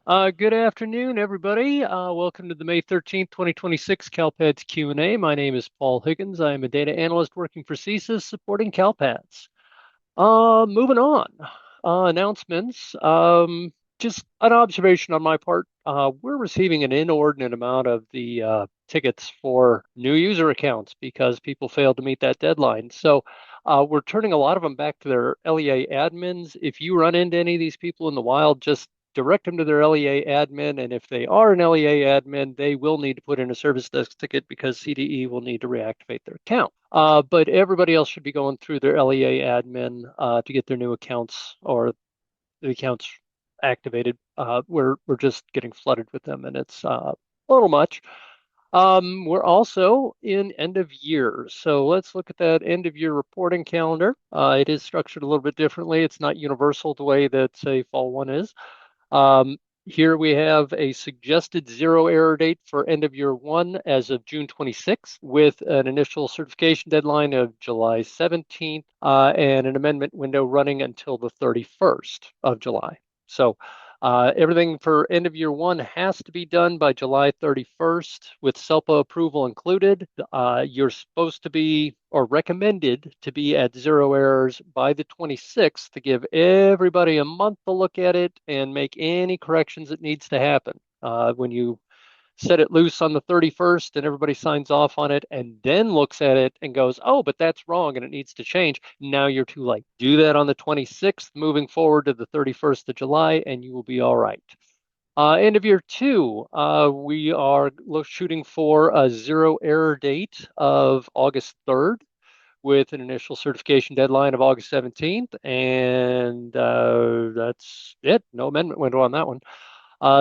Good afternoon, everybody. Welcome to the May 13th, 2026 CalPADS Q&A. My name is Paul Higgins. I am a data analyst working for CSIS supporting CalPADS. Moving on. Announcements. Just an observation on my part. We're receiving an inordinate amount of the tickets for new user accounts because people failed to meet that deadline. So we're turning a lot of them back to their LEA admins. If you run into any of these people in the wild, just direct them to their LEA admin. And if they are an LEA admin, they will need to put in a service desk ticket because CDE will need to reactivate their account. But everybody else should be going through their LEA admin to get their new accounts or the accounts activated. We're just getting flooded with them, and it's a little much. We're also in end of year. So let's look at that end of year reporting calendar. It is structured a little bit differently. It's not universal the way that, say, Fall 1 is. Um, Here we have a suggested zero error date for end of year 1 as of June 26th, with an initial certification deadline of July 17th and an amendment window running until the 31st of July. So everything for end of year 1 has to be done by July 31st with SELPA approval included. You're supposed to be or recommended to be at zero errors by the 26th to give everybody a month to look at it and make any corrections that needs to happen. When you set it loose on the 31st and everybody signs off on it and then looks at it and goes, oh, but that's wrong and it needs to change. Now you're too late. Do that on the 26th, moving forward to the 31st of July, and you will be all right. End of year 2, we are shooting for a zero error date of August 3rd with an initial certification deadline of August 17th. And that's it. No amendment window on that one.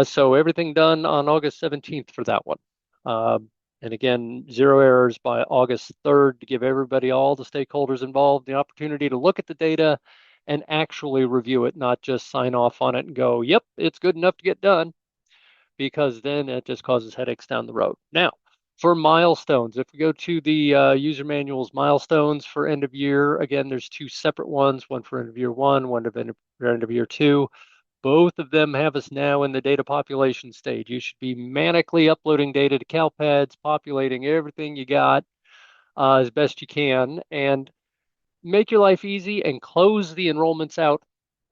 So everything done on August 17th for that one. And again, zero errors by August 3rd to give everybody, all the stakeholders involved, the opportunity to look at the data and actually review it, not just sign off on it and go, yep, it's good enough to get done, because then it just causes headaches down the road. Now, for milestones, if we go to the user manual's milestones for end of year, again, there's two separate ones, one for end of year 1, one for end of year 2. Both of them have us now in the data population stage. You should be manically uploading data to CalPADS, populating everything you got as best you can, and make your life easy and close the enrollments out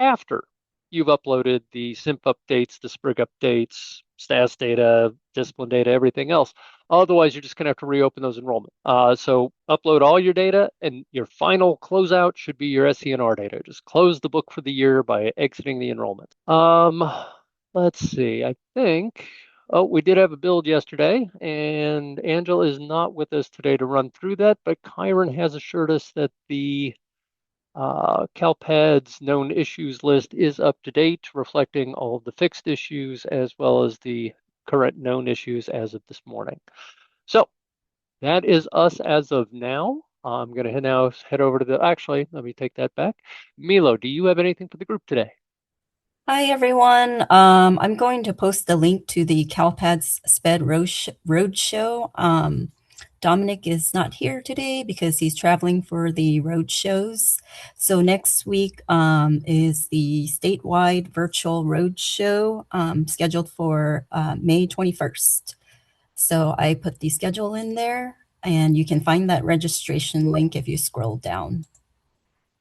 after you've uploaded the SIMP updates, the SPRIG updates, STAS data, discipline data, everything else. Otherwise, you're just going to have to reopen those enrollments. So upload all your data, and your final closeout should be your SENR data. Just close the book for the year by exiting the enrollment. Let's see. I think. Oh, we did have a build yesterday, and Angela is not with us today to run through that, but Kyron has assured us that the CalPADS known issues list is up to date, reflecting all of the fixed issues as well as the current known issues as of this morning. So that is us as of now. I'm going to now head over to actually, let me take that back. Milo, do you have anything for the group today? Hi everyone. I'm going to post the link to the CalPADS SpEd Roadshow. Dominic is not here today because he's traveling for the road shows. So next week is the statewide virtual road show scheduled for May 21st. So I put the schedule in there, and you can find that registration link if you scroll down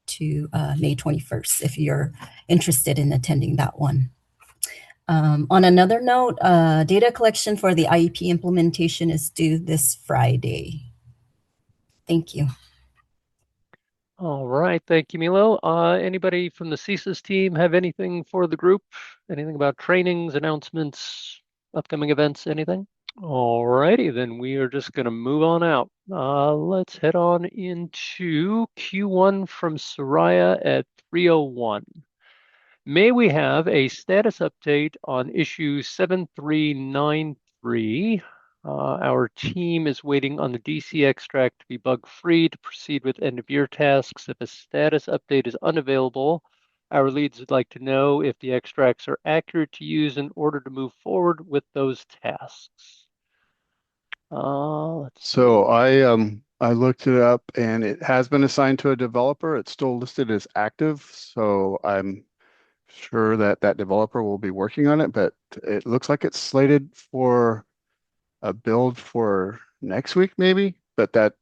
to May 21st if you're interested in attending that one. On another note, data collection for the IEP implementation is due this Friday. Thank you. All right, thank you, Milo. Anybody from the CSIS team have anything for the group? Anything about trainings, announcements, upcoming events, anything? All righty, then we are just going to move on out. Let's head on into Q1 from Soraya at 3:01. May we have a status update on issue 7393? Our team is waiting on the DC extract to be bug-free to proceed with end-of-year tasks. If a status update is unavailable, our leads would like to know if the extracts are accurate to use in order to move forward with those tasks. Let's So see. I looked it up and it has been assigned to a developer. It's still listed as active, so I'm sure that that developer will be working on it, but it looks like it's slated for a build for next week, maybe. But that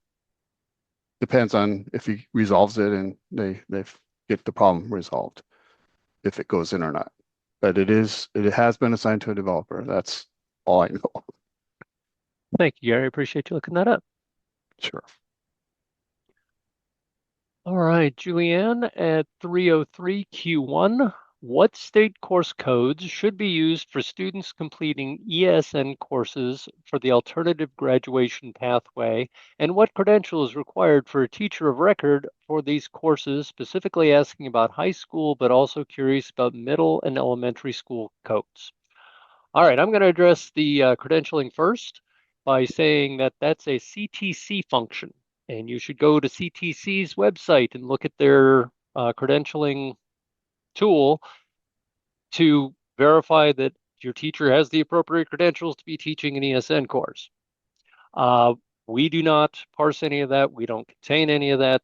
depends on if he resolves it and they get the problem resolved, if it goes in or not. But it has been assigned to a developer. That's all I know. Thank you, Gary. Appreciate you looking that up. Sure. All right, Julianne, at 303 Q1, what state course codes should be used for students completing ESN courses for the alternative graduation pathway, and what credential is required for a teacher of record for these courses, specifically asking about high school, but also curious about middle and elementary school codes? All right, I'm going to address the credentialing first by saying that that's a CTC function, and you should go to CTC's website and look at their credentialing tool to verify that your teacher has the appropriate credentials to be teaching an ESN course. Uh, we do not parse any of that. We don't contain any of that.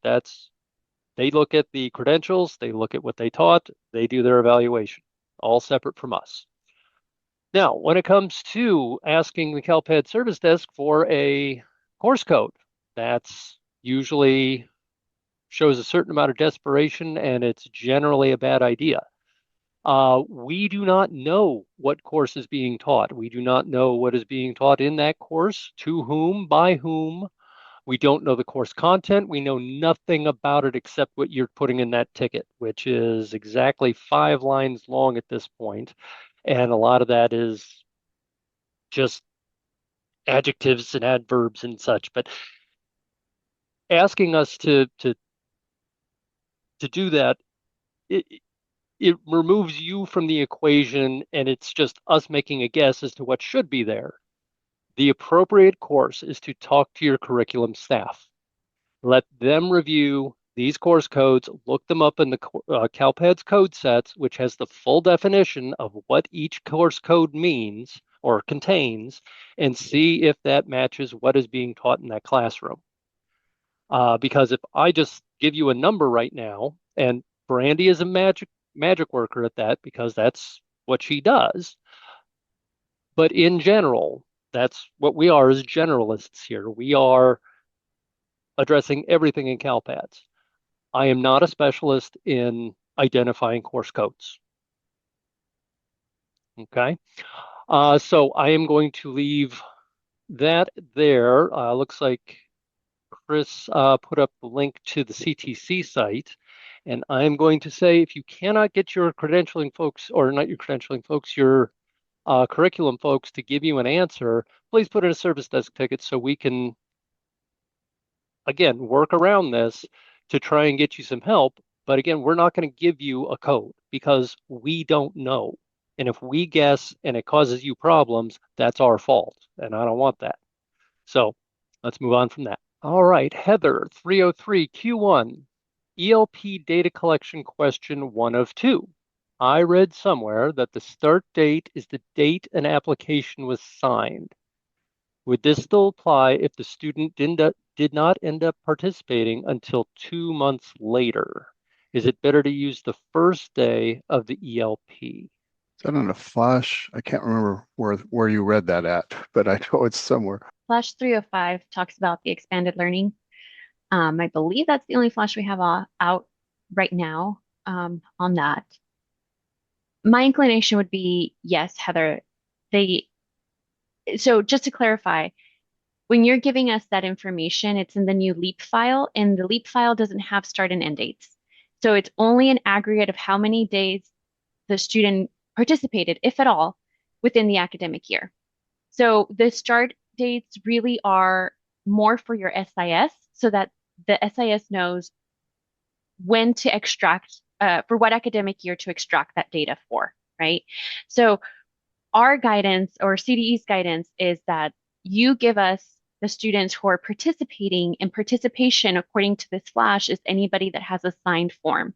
They look at the credentials, they look at what they taught, they do their evaluation, all separate from us. Now, when it comes to asking the CalPAD service desk for a course code, that's usually shows a certain amount of desperation, and it's generally a bad idea. We do not know what course is being taught. We do not know what is being taught in that course, to whom, by whom. We don't know the course content. We know nothing about it except what you're putting in that ticket, which is exactly 5 lines long at this point. And a lot of that is just adjectives and adverbs and such. But asking us to do that, it, it removes you from the equation, and it's just us making a guess as to what should be there. The appropriate course is to talk to your curriculum staff. Let them review these course codes, look them up in the CalPADS code sets, which has the full definition of what each course code means or contains, and see if that matches what is being taught in that classroom. Because if I just give you a number right now, and Brandy is a magic worker at that because that's what she does. But in general, that's what we are as generalists here. We are addressing everything in CalPADS. I am not a specialist in identifying course codes. Okay. So I am going to leave that there. Looks like Chris put up the link to the CTC site. And I'm going to say if you cannot get your credentialing folks, or not your credentialing folks, your curriculum folks to give you an answer, please put in a service desk ticket so we can, again, work around this to try and get you some help. But again, we're not going to give you a code because we don't know. And if we guess and it causes you problems, that's our fault. And I don't want that. So let's move on from that. All right, Heather, 303 Q1, ELP data collection question 1 of 2. I read somewhere that the start date is the date an application was signed. Would this still apply if the student did not end up participating until 2 months later? Is it better to use the first day of the ELP? Is that on a flash? I can't remember where you read that at, but I know it's somewhere. Flash 305 talks about the expanded learning. I believe that's the only flash we have out right now on that. My inclination would be yes, Heather. So just to clarify, when you're giving us that information, it's in the new LEAP file, and the LEAP file doesn't have start and end dates. So it's only an aggregate of how many days the student participated, if at all, within the academic year. So the start dates really are more for your SIS so that the SIS knows when to extract, for what academic year to extract that data for, right? So our guidance or CDE's guidance is that you give us the students who are participating, and participation according to this flash is anybody that has a signed form.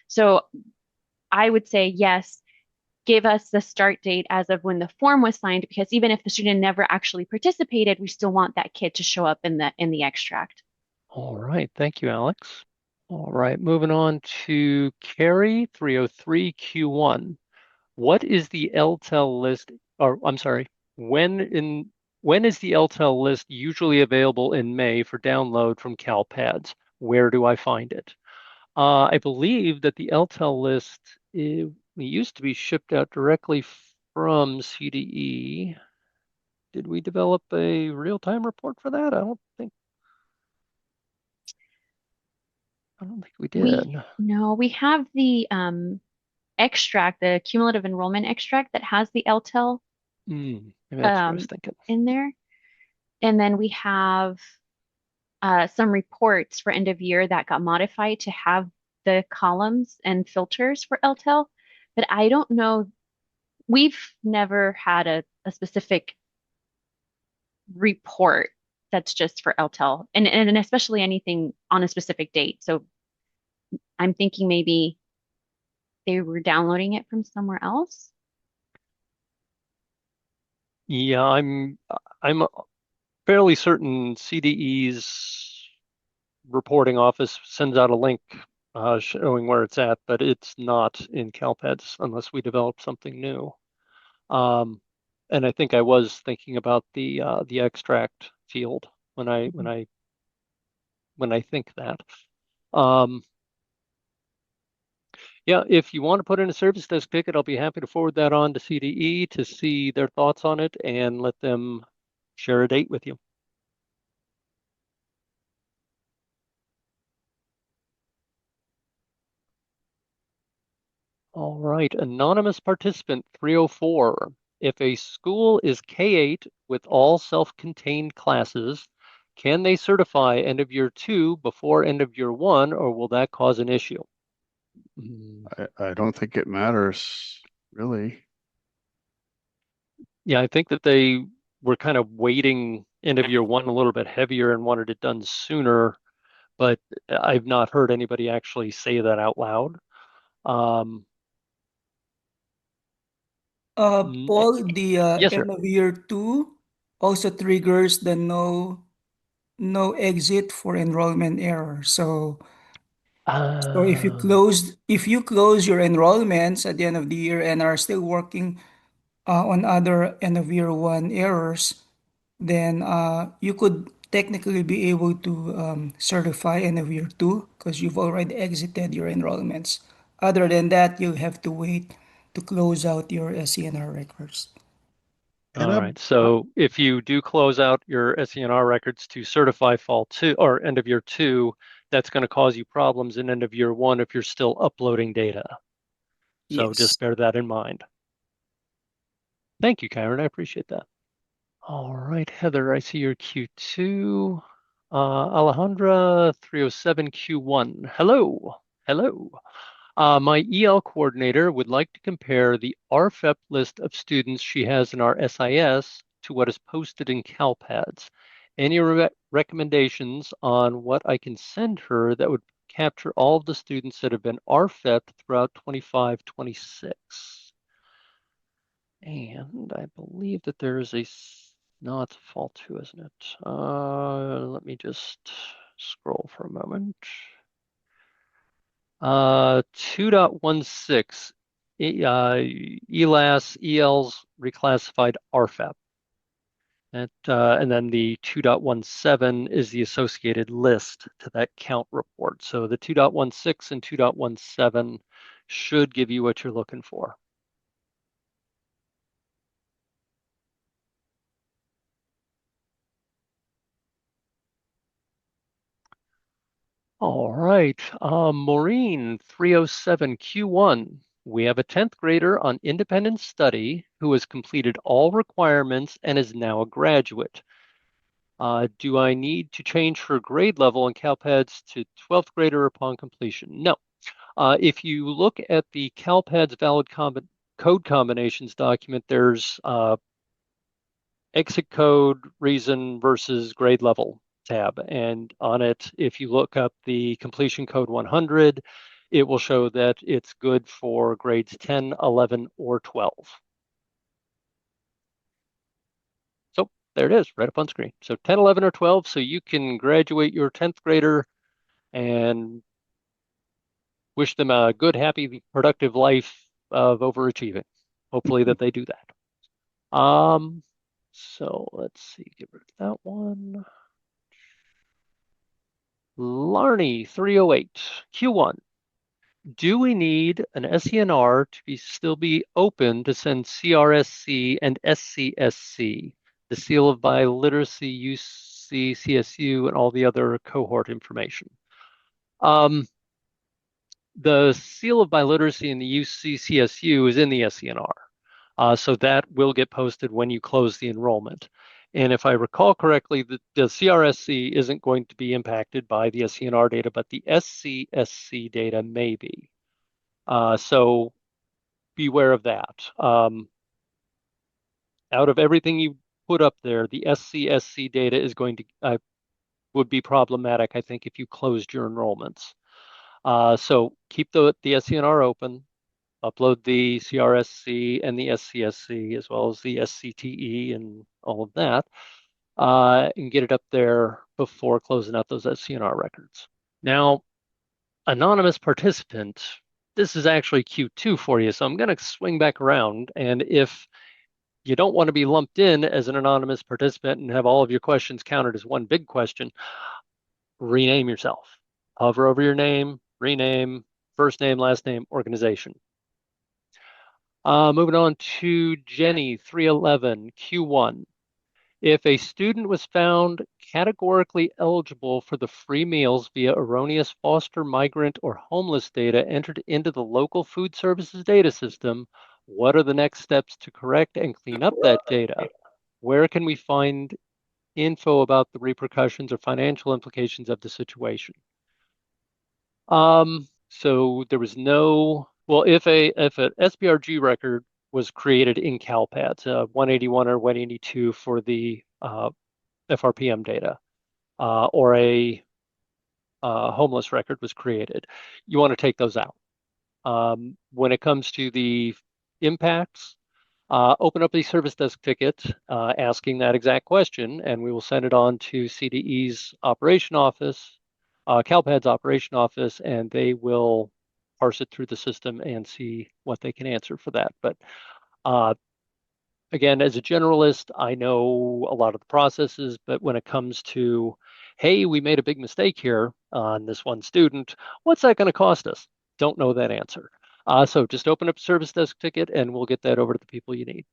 So I would say yes, give us the start date as of when the form was signed, because even if the student never actually participated, we still want that kid to show up in the extract. All right, thank you, Alex. All right, moving on to Carrie 303Q1. What is the LTEL list, or I'm sorry, when in when is the LTEL list usually available in May for download from CalPADS? Where do I find it? I believe that the LTEL list used to be shipped out directly from CDE. Did we develop a real-time report for that? I don't think we We did. no, we have the extract, the cumulative enrollment extract that has the LTEL Maybe that's what I was thinking. in there. And then we have some reports for end of year that got modified to have the columns and filters for LTEL. But I don't know, we've never had a specific report that's just for LTEL and especially anything on a specific date. So I'm thinking maybe they were downloading it from somewhere else. Yeah, I'm fairly certain CDE's reporting office sends out a link showing where it's at, but it's not in CalPADS unless we develop something new. Um, and I think I was thinking about the extract field when I when Mhm. I when I think that. Um, yeah, if you want to put in a service desk ticket, I'll be happy to forward that on to CDE to see their thoughts on it and let them share a date with you. All right, anonymous participant 304. If a school is K-8 with all self-contained classes, can they certify end of year 2 before end of year 1, or will that cause an issue? Mm, I don't think it matters really. Yeah, I think that they were kind of waiting end of year 1 a little bit heavier and wanted it done sooner, but I've not heard anybody actually say that out loud. Um, n- Paul, the yes, sir. end of year two also triggers the no exit for enrollment error. So Uh, if you close your enrollments at the end of the year and are still working on other end of year one errors, then you could technically be able to certify end of year two because you've already exited your enrollments. Other than that, you have to wait to close out your SENR records. And All right. So if you do close out your SENR records to certify fall 2 or end of year 2, that's going to cause you problems in end of year 1 if you're still uploading data. So Yes. just bear that in mind. Thank you, Kyron. I appreciate that. All right, Heather, I see your Q2. Alejandra 307Q1. Hello. Hello. My EL coordinator would like to compare the RFEP list of students she has in our SIS to what is posted in CalPADS. Any recommendations on what I can send her that would capture all of the students that have been RFEP throughout 25-26? And I believe that there is no, it's fall two, isn't it? Let me just scroll for a moment. 2.16, ELAS, ELs reclassified RFEP. And then the 2.17 is the associated list to that count report. So the 2.16 and 2.17 should give you what you're looking for. All right, Maureen 307 Q1. We have a 10th grader on independent study who has completed all requirements and is now a graduate. Do I need to change her grade level in CalPADS to 12th grader upon completion? No. If you look at the CalPADS valid code combinations document, there's exit code, reason versus grade level tab. And on it, if you look up the completion code 100, it will show that it's good for grades 10, 11, or 12. So there it is, right up on screen. So 10, 11, or 12, so you can graduate your 10th grader and wish them a good, happy, productive life of overachieving. Hopefully that they do that. So let's see, get rid of that one. Larney 308, Q1. Do we need an SENR to still be open to send CRSC and SCSC, the seal of biliteracy, UC, CSU, and all the other cohort information? The seal of biliteracy in the UC-CSU is in the SENR. So that will get posted when you close the enrollment. And if I recall correctly, the CRSC isn't going to be impacted by the SENR data, but the SCSC data may be. So beware of that. Out of everything you put up there, the SCSC data is going to would be problematic, I think, if you closed your enrollments. So keep the SENR open, upload the CRSC and the SCSC as well as the SCTE and all of that, and get it up there before closing out those SCNR records. Now, anonymous participant, this is actually Q2 for you, so I'm going to swing back around. And if you don't want to be lumped in as an anonymous participant and have all of your questions counted as one big question, rename yourself. Hover over your name, rename, first name, last name, organization. Moving on to Jenny 311 Q1. If a student was found categorically eligible for the free meals via erroneous foster, migrant, or homeless data entered into the local food services data system, what are the next steps to correct and clean up that data? Where can we find info about the repercussions or financial implications of the situation? So there was no, well, if an SBRG record was created in CalPADS, 181 or 182 for the FRPM data, or a homeless record was created, you want to take those out. When it comes to the impacts, open up a service desk ticket asking that exact question, and we will send it on to CDE's operation office, CalPADS operation office, and they will parse it through the system and see what they can answer for that. But again, as a generalist, I know a lot of the processes, but when it comes to, hey, we made a big mistake here on this one student, what's that going to cost us? Don't know that answer. So just open up a service desk ticket and we'll get that over to the people you need.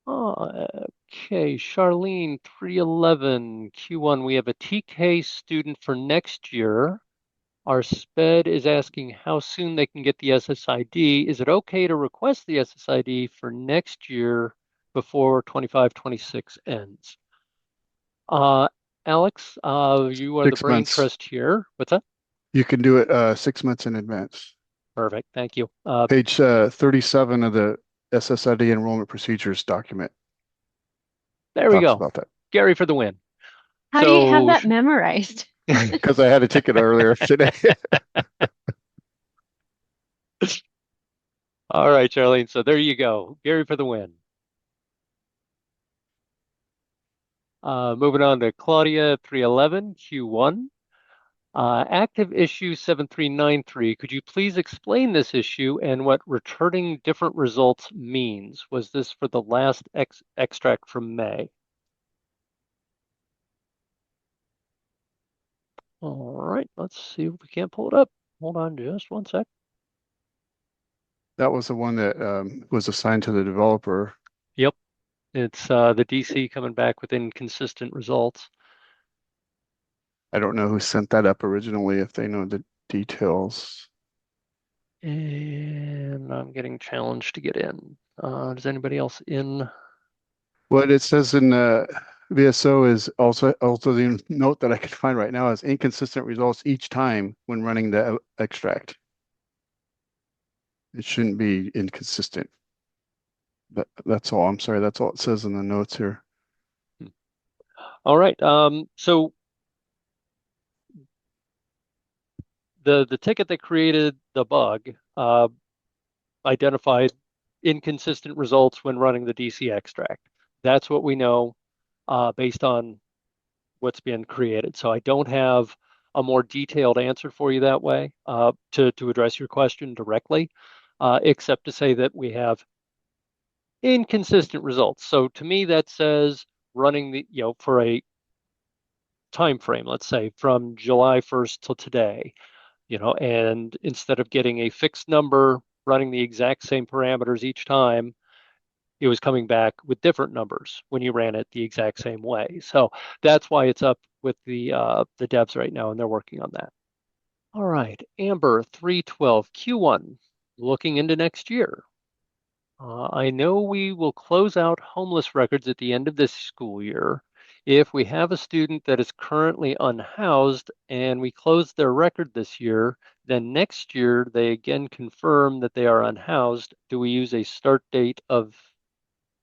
Okay, Charlene 311 Q1. We have a TK student for next year. Our SpEd is asking how soon they can get the SSID. Is it okay to request the SSID for next year before 25-26 ends? Alex, you are the brain trust here. What's that? You can do it 6 months in advance. Perfect, thank you. Page 37 of the SSID enrollment procedures document. There we go. About that. Gary for the win. How do you have that memorized? Because I had a ticket earlier today. All right, Charlene. So there you go. Gary for the win. Moving on to Claudia 311 Q1. Active issue 7393. Could you please explain this issue and what returning different results means? Was this for the last extract from May? All right, let's see if we can't pull it up. Hold on just one sec. That was the one that was assigned to the developer. Yep, it's the DC coming back with inconsistent results. I don't know who sent that up originally, if they know the details. And I'm getting challenged to get in. Does anybody else in? What it says in VSO is also the note that I can find right now is inconsistent results each time when running the extract. It shouldn't be inconsistent. That's all. I'm sorry. That's all it says in the notes here. All right. So the ticket that created the bug identified inconsistent results when running the DC extract. That's what we know based on what's been created. So I don't have a more detailed answer for you that way to address your question directly, except to say that we have inconsistent results. So to me, that says running for a time frame, let's say from July 1st till today, and instead of getting a fixed number, running the exact same parameters each time, it was coming back with different numbers when you ran it the exact same way. So that's why it's up with the devs right now, and they're working on that. All right, Amber 312 Q1, looking into next year. I know we will close out homeless records at the end of this school year. If we have a student that is currently unhoused and we close their record this year, then next year they again confirm that they are unhoused. Do we use a start date of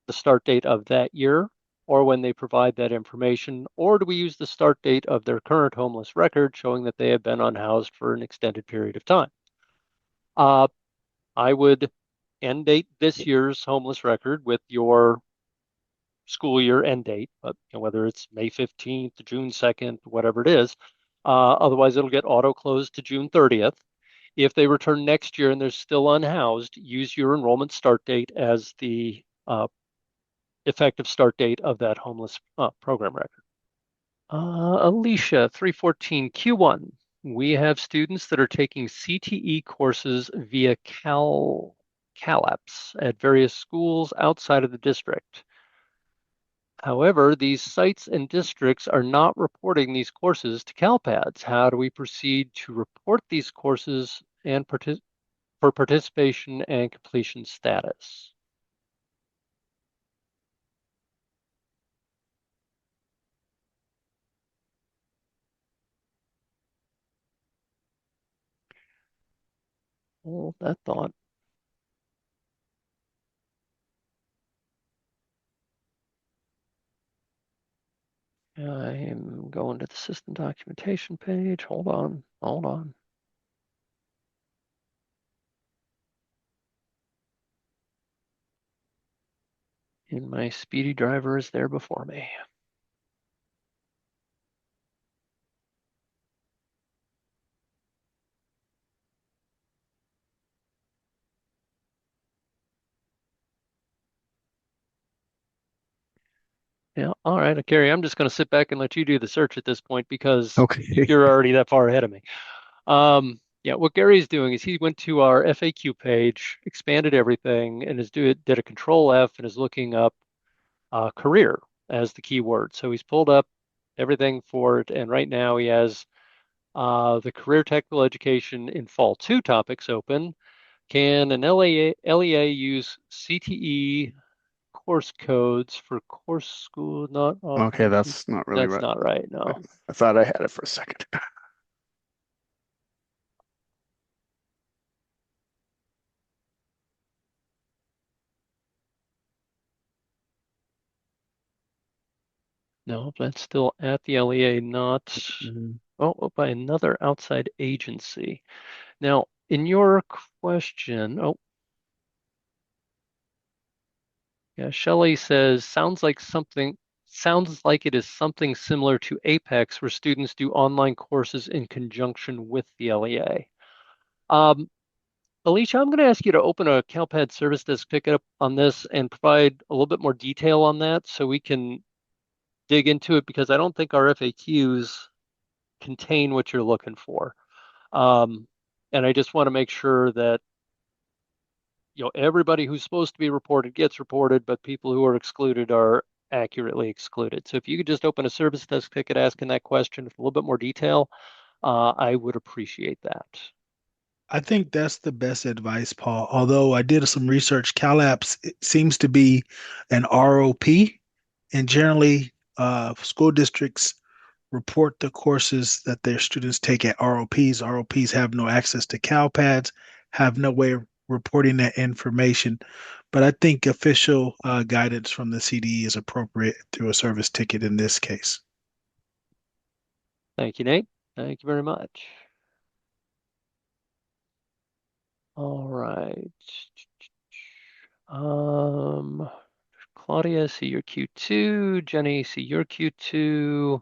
the start date of that year or when they provide that information, or do we use the start date of their current homeless record showing that they have been unhoused for an extended period of time? I would end date this year's homeless record with your school year end date, but whether it's May 15th, June 2nd, whatever it is. Otherwise, it'll get auto closed to June 30th. If they return next year and they're still unhoused, use your enrollment start date as the effective start date of that homeless program record. Alicia, 314 Q1. We have students that are taking CTE courses via CalAPS at various schools outside of the district. However, these sites and districts are not reporting these courses to CalPADS. How do we proceed to report these courses and for participation and completion status? Hold that thought. I am going to the system documentation page. Hold on, hold on. And my speedy driver is there before me. Yeah, all right, Gary, I'm just going to sit back and let you do the search at this point because Okay. you're already that far ahead of me. Yeah, what Gary's doing is he went to our FAQ page, expanded everything, and did a control F and is looking up career as the keyword. So he's pulled up everything for it, and right now he has the career technical education in fall 2 topics open. Can an LEA use CTE course codes for course school not Okay, offered? that's not really That's right. not right, no. I thought I had it for a second. No, that's still at the LEA, not by another outside agency. Now, in your question, yeah, Shelley says sounds like it is something similar to Apex where students do online courses in conjunction with the LEA. Alicia, I'm going to ask you to open a CalPAD service desk pickup on this and provide a little bit more detail on that so we can dig into it because I don't think our FAQs contain what you're looking for. And I just want to make sure that everybody who's supposed to be reported gets reported, but people who are excluded are accurately excluded. So if you could just open a service desk ticket asking that question with a little bit more detail, I would appreciate that. I think that's the best advice, Paul. Although I did some research, CalAPS it seems to be an ROP, and generally, school districts report the courses that their students take at ROPs. ROPs have no access to CalPADS, have no way of reporting that information. But I think official guidance from the CDE is appropriate through a service ticket in this case. Thank you, Nate. Thank you very much. All right. Claudia, see your Q2. Jenny, see your Q2.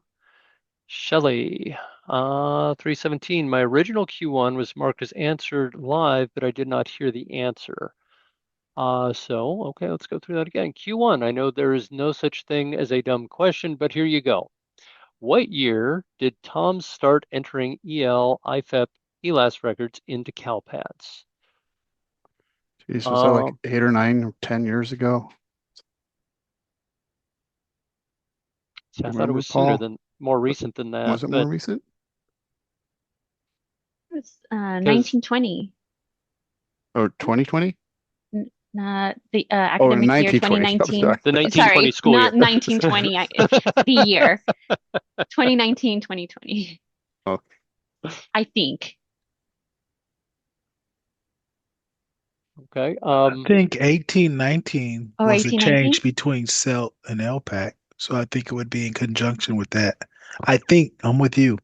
Shelley, 317. My original Q1 was marked as answered live, but I did not hear the answer. Okay, let's go through that again. Q1, I know there is no such thing as a dumb question, but here you go. What year did Tom start entering EL, IFEP, ELAS records into CalPADS? Geez, was that like 8 or 9 or 10 years ago? See, I thought it Remember, was sooner Paul? more recent than that, Was it more recent? It was 1920. Or 2020? The Oh, academic year 1920. I'm 2019. sorry. the 1920 Sorry, school year. not 1920. The year 2019, 2020. Okay. I think. Okay. I think 1819 Oh, was a 1819? change between CELT and LPAC. So I think it would be in conjunction with that. I think I'm with you.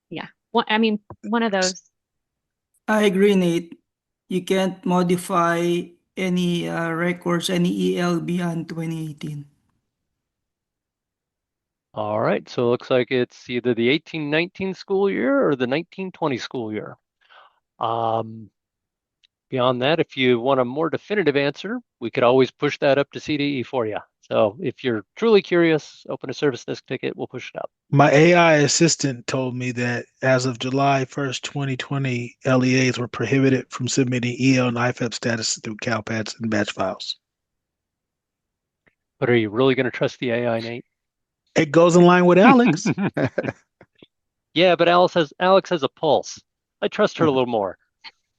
Yeah. I mean, one of those. I agree, Nate. You can't modify any records, any EL beyond 2018. All right. So it looks like it's either the 1819 school year or the 1920 school year. Beyond that, if you want a more definitive answer, we could always push that up to CDE for you. So if you're truly curious, open a service desk ticket, we'll push it up. My AI assistant told me that as of July 1st, 2020, LEAs were prohibited from submitting EL and IFEP status through CalPADS and batch files. But are you really going to trust the AI, Nate? It goes in line with Alex. Yeah, but Alex has a pulse. I trust her a little more.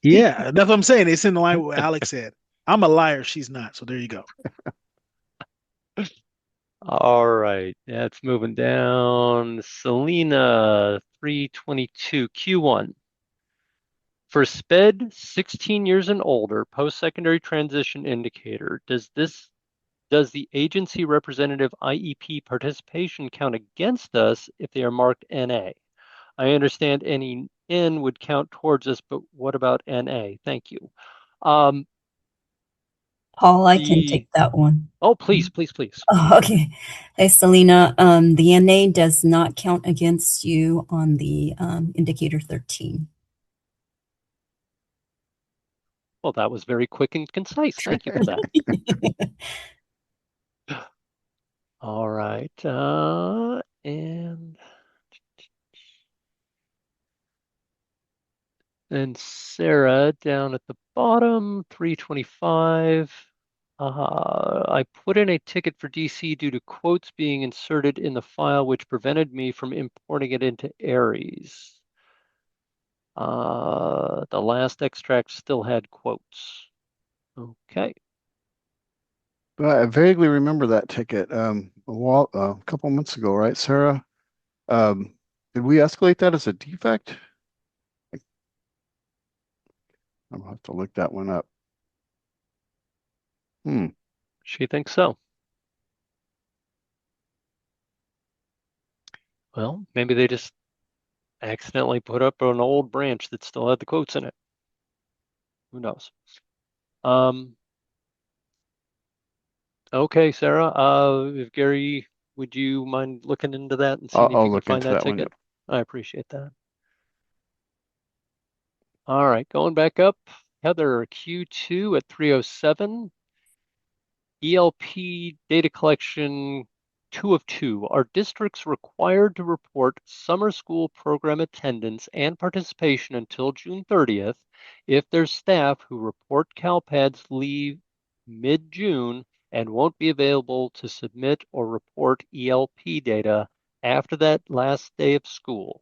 Yeah, that's what I'm saying. It's in line with what Alex said. I'm a liar. She's not. So there you go. All right, that's moving down. Selena, 322, Q1. For SpEd 16 years and older, post-secondary transition indicator, does the agency representative IEP participation count against us if they are marked NA? I understand any N would count towards us, but what about NA? Thank you. Paul, I can take that one. Oh, please. Oh, okay. Hey, Selena, the NA does not count against you on the indicator 13. Well, that was very quick and concise. Thank you for that. All right. And Sarah down at the bottom, 325. I put in a ticket for DC due to quotes being inserted in the file, which prevented me from importing it into Aries. The last extract still had quotes. Okay. But I vaguely remember that ticket a couple months ago, right, Sarah? Did we escalate that as a defect? I'm gonna have to look that one up. She thinks so. Well, maybe they just accidentally put up an old branch that still had the quotes in it. Who knows? Okay, Sarah. If Gary, would you mind looking into that and seeing if I'll you can look find into that that one. ticket? I appreciate that. All right, going back up, Heather, Q2 at 307. ELP data collection 2 of 2. Are districts required to report summer school program attendance and participation until June 30th if their staff who report CalPADS leave mid-June and won't be available to submit or report ELP data after that last day of school?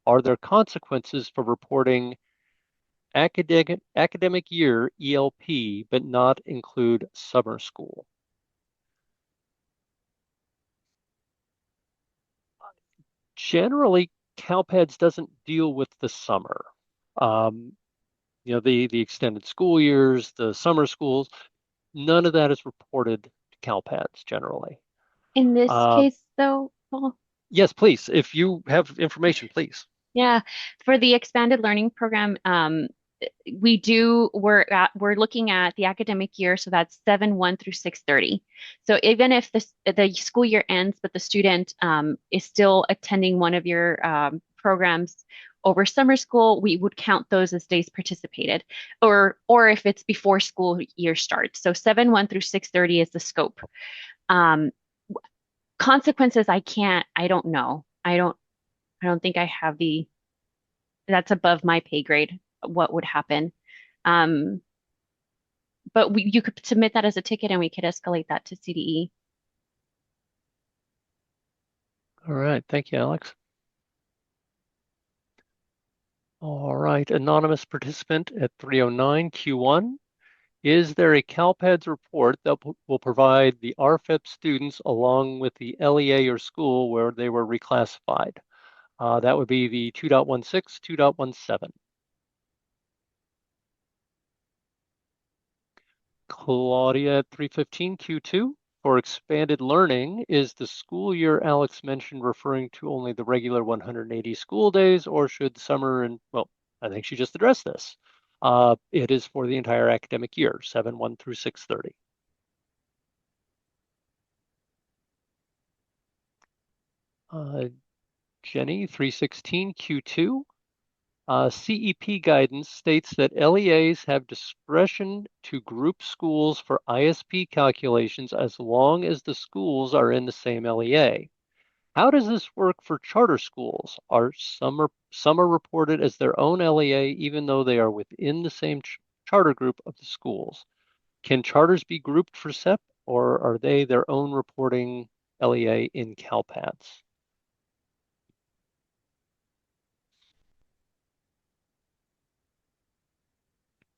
Are there consequences for reporting academic year ELP but not include summer school? Generally, CalPADS doesn't deal with the summer. The extended school years, the summer schools, none of that is reported to CalPADS generally. In this case, though, Paul? Yes, please. If you have information, please. Yeah, for the expanded learning program, we're looking at the academic year, so that's 7/1 through 6/30. So even if the school year ends, but the student is still attending one of your programs over summer school, we would count those as days participated, or if it's before school year starts. So 7/1 through 6/30 is the scope. Um, Consequences, I don't know. I don't think I have that's above my pay grade, what would happen. Um, but you could submit that as a ticket and we could escalate that to CDE. All right. Thank you, Alex. All right. Anonymous participant at 309 Q1. Is there a CalPADS report that will provide the RFEP students along with the LEA or school where they were reclassified? That would be the 2.16, 2.17. Claudia at 315 Q2. For expanded learning, is the school year Alex mentioned referring to only the regular 180 school days, or should summer and, well, I think she just addressed this. It is for the entire academic year, 7/1 through 6/30. Jenny, 316 Q2. CEP guidance states that LEAs have discretion to group schools for ISP calculations as long as the schools are in the same LEA. How does this work for charter schools? Some are reported as their own LEA even though they are within the same charter group of the schools? Can charters be grouped for SEP, or are they their own reporting LEA in CalPADS?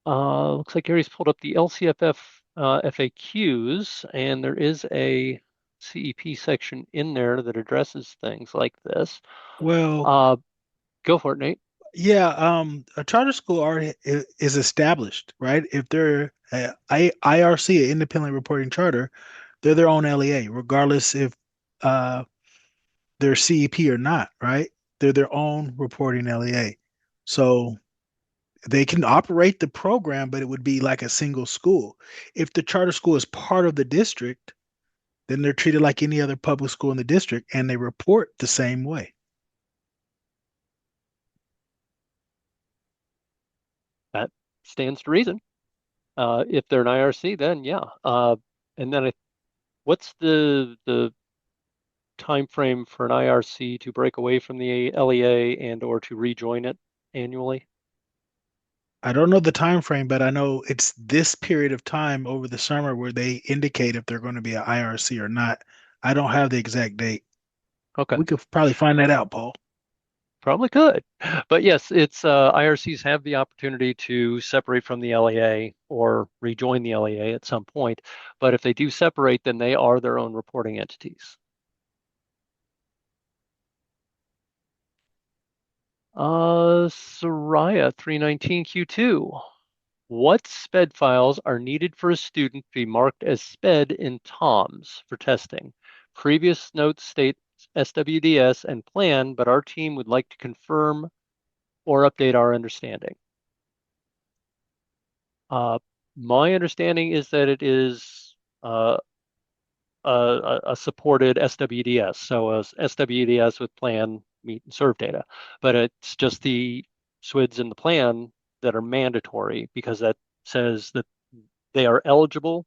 Looks like Gary's pulled up the LCFF FAQs, and there is a CEP section in there that addresses things like this. Well, Go for it, Nate. yeah, a charter school already is established, right? If they're IRC, an independently reporting charter, they're their own LEA, regardless if uh, they're CEP or not, right? They're their own reporting LEA. So they can operate the program, but it would be like a single school. If the charter school is part of the district, then they're treated like any other public school in the district and they report the same way. That stands to reason. If they're an IRC, then yeah. And then what's the time frame for an IRC to break away from the LEA and or to rejoin it annually? I don't know the time frame, but I know it's this period of time over the summer where they indicate if they're going to be an IRC or not. I don't have the exact date. Okay. We could probably find that out, Paul. Probably could. But yes, it's IRCs have the opportunity to separate from the LEA or rejoin the LEA at some point. But if they do separate, then they are their own reporting entities. Soraya 319 Q2. What SPED files are needed for a student to be marked as SPED in TOMS for testing? Previous notes state SWDS and plan, but our team would like to confirm or update our understanding. My understanding is that it is a supported SWDS, so a SWDS with plan, meet, and serve data. But it's just the SWIDs and the plan that are mandatory because that says that they are eligible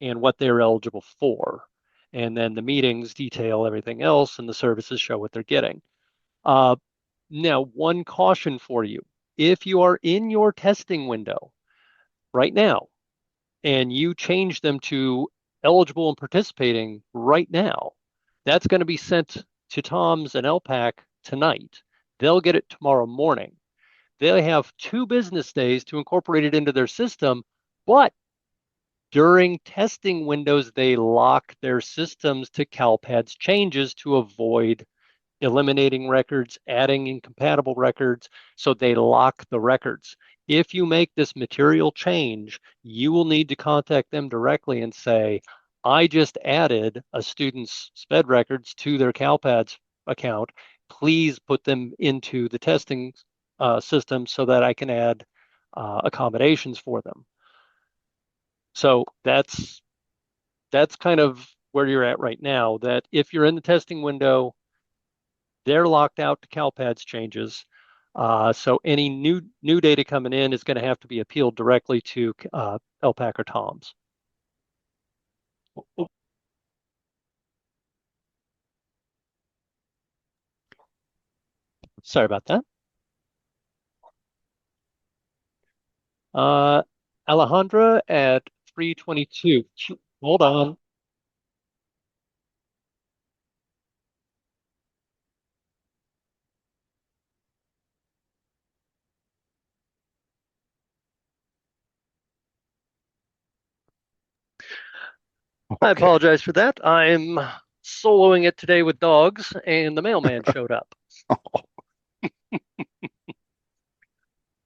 and what they are eligible for. And then the meetings detail everything else and the services show what they're getting. Now, one caution for you. If you are in your testing window right now and you change them to eligible and participating right now, that's going to be sent to Tom's and LPAC tonight. They'll get it tomorrow morning. They have 2 business days to incorporate it into their system, but during testing windows, they lock their systems to CalPADS changes to avoid eliminating records, adding incompatible records, so they lock the records. If you make this material change, you will need to contact them directly and say, I just added a student's SPED records to their CalPADS account. Please put them into the testing system so that I can add accommodations for them. So that's kind of where you're at right now, that if you're in the testing window, they're locked out to CalPADS changes. So any new data coming in is going to have to be appealed directly to LPAC or TOMS. Sorry about that. Alejandra at 322. Hold on. I Okay. apologize for that. I'm soloing it today with dogs, and the mailman showed up.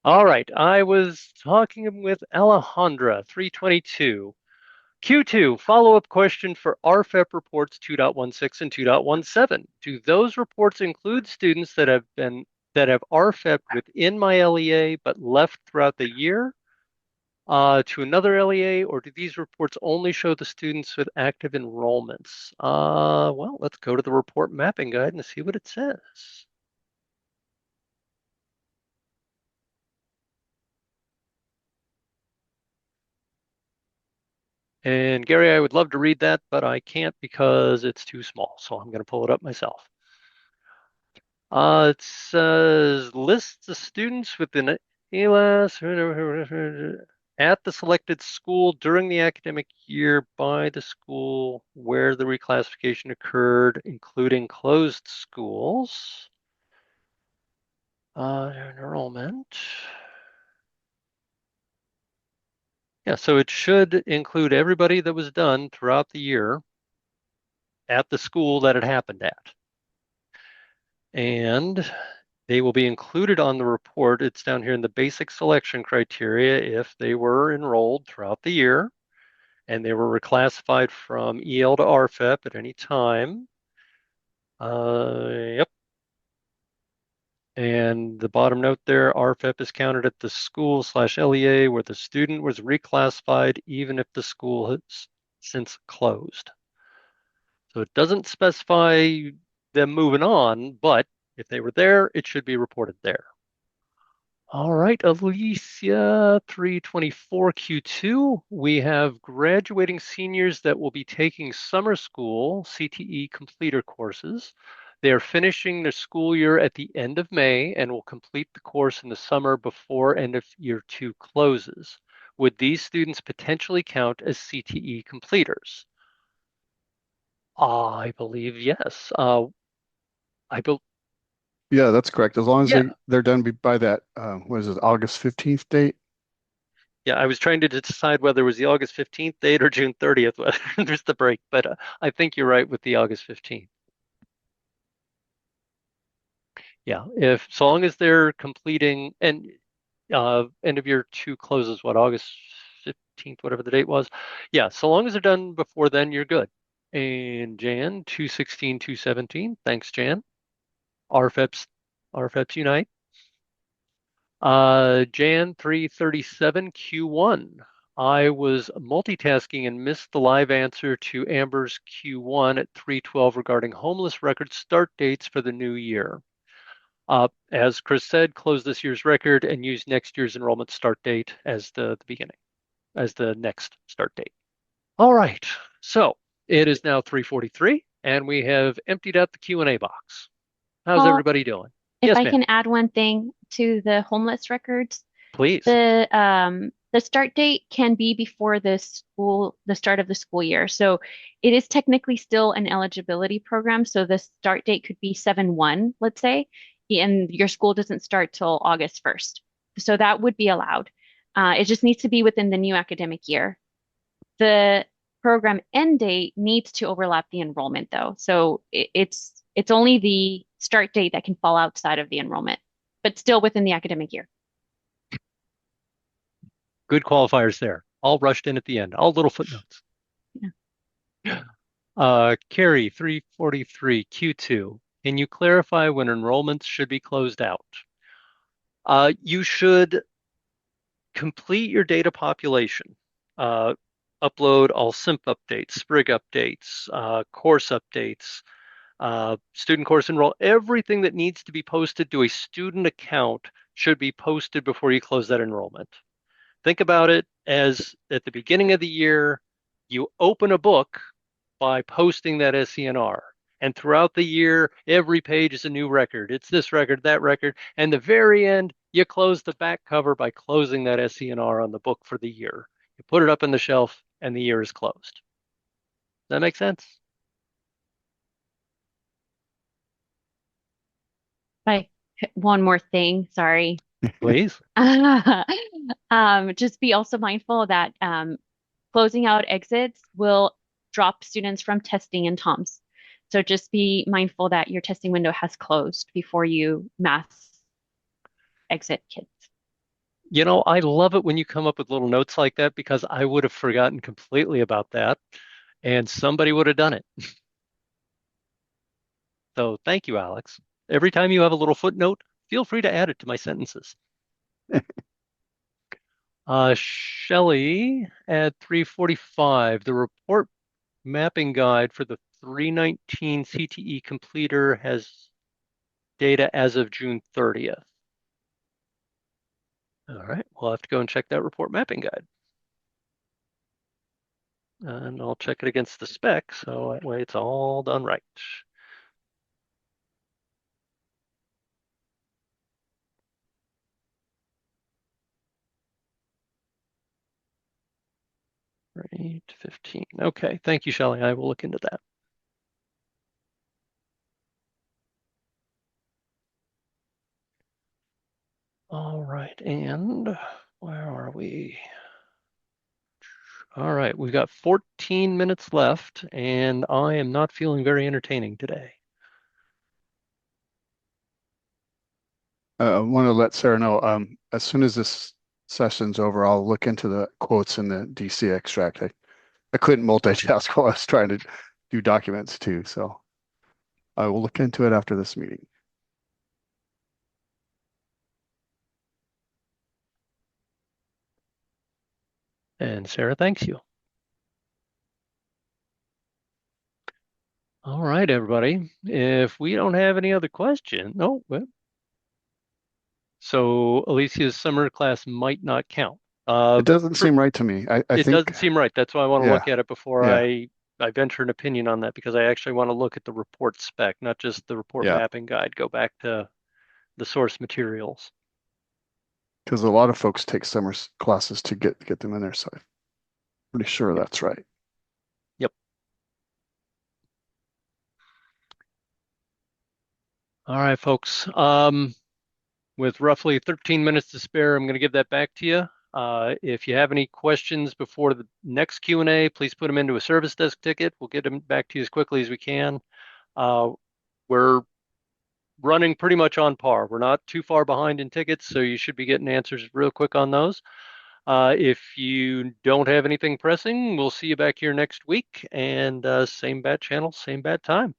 All right, I was talking with Alejandra, 322. Q2, follow-up question for RFEP reports 2.16 and 2.17. Do those reports include students that have RFEP'd within my LEA but left throughout the year to another LEA, or do these reports only show the students with active enrollments? Well, let's go to the report mapping guide and see what it says. And Gary, I would love to read that, but I can't because it's too small. So I'm going to pull it up myself. It says lists the students within ELAS at the selected school during the academic year by the school where the reclassification occurred, including closed schools. Enrollment. Yeah, so it should include everybody that was done throughout the year at the school that it happened at. And they will be included on the report. It's down here in the basic selection criteria if they were enrolled throughout the year and they were reclassified from EL to RFEP at any time. Yep. And the bottom note there, RFEP is counted at the school/LEA where the student was reclassified even if the school has since closed. So it doesn't specify them moving on, but if they were there, it should be reported there. All right, Alicia, 324 Q2. We have graduating seniors that will be taking summer school CTE completer courses. They are finishing their school year at the end of May and will complete the course in the summer before end of year 2 closes. Would these students potentially count as CTE completers? I believe yes. I believe Yeah, that's correct. As long as yeah. they're done by that, what is it, August 15th date? Yeah, I was trying to decide whether it was the August 15th date or June 30th. There's the break, but I think you're right with the August 15th. Yeah, if so long as they're completing and end of year 2 closes what, August 15th, whatever the date was. Yeah, so long as they're done before then, you're good. And Jan, 216, 217. Thanks, Jan. RFEPs Unite. Jan 337 Q1. I was multitasking and missed the live answer to Amber's Q1 at 312 regarding homeless record start dates for the new year. As Chris said, close this year's record and use next year's enrollment start date as the beginning, as the next start date. All right, so it is now 3:43 and we have emptied out the Q&A box. How's Paul, everybody doing? if Yes, I ma'am. can add one thing to the homeless records, Please. the start date can be before the start of the school year. So it is technically still an eligibility program. So the start date could be 7/1, let's say, and your school doesn't start till August 1st. So that would be allowed. It just needs to be within the new academic year. The program end date needs to overlap the enrollment though. So it's only the start date that can fall outside of the enrollment, but still within the academic year. Good qualifiers there. All rushed in at the end. All little footnotes. Yeah. Carrie, 343 Q2. Can you clarify when enrollments should be closed out? You should complete your data population. Upload all SIMP updates, SPRIG updates, course updates, student course enroll. Everything that needs to be posted to a student account should be posted before you close that enrollment. Think about it as at the beginning of the year, you open a book by posting that SENR. And throughout the year, every page is a new record. It's this record, that record. And the very end, you close the back cover by closing that SENR on the book for the year. You put it up on the shelf and the year is closed. Does that make sense? Right. One more thing, sorry. Please. Just be also mindful that closing out exits will drop students from testing and TOMS. So just be mindful that your testing window has closed before you mass exit kids. You know, I love it when you come up with little notes like that because I would have forgotten completely about that and somebody would have done it. So thank you, Alex. Every time you have a little footnote, feel free to add it to my sentences. Shelley at 3:45, the report mapping guide for the 319 CTE completer has data as of June 30th. All right, we'll have to go and check that report mapping guide. And I'll check it against the spec, so that way it's all done right. Right, 15. Okay, thank you, Shelley. I will look into that. All right, and where are we? All right, we've got 14 minutes left, and I am not feeling very entertaining today. I want to let Sarah know, as soon as this session's over, I'll look into the quotes in the DC extract. I couldn't multitask while I was trying to do documents too, so I will look into it after this meeting. And Sarah thanks you. All right, everybody. If we don't have any other questions, no, well, so Alicia's summer class might not count. It doesn't seem right to me. I It think, doesn't seem right. That's why I want to yeah, look at it before yeah, I venture an opinion on that because I actually want to look at the report spec, not just the report yeah, mapping guide. Go back to the source materials. because a lot of folks take summer classes to get them in there, so I'm pretty sure Yep. that's right. Yep. All right, folks. With roughly 13 minutes to spare, I'm going to give that back to you. If you have any questions before the next Q&A, please put them into a service desk ticket. We'll get them back to you as quickly as we can. We're running pretty much on par. We're not too far behind in tickets, so you should be getting answers real quick on those. If you don't have anything pressing, we'll see you back here next week. And same bad channel, same bad time.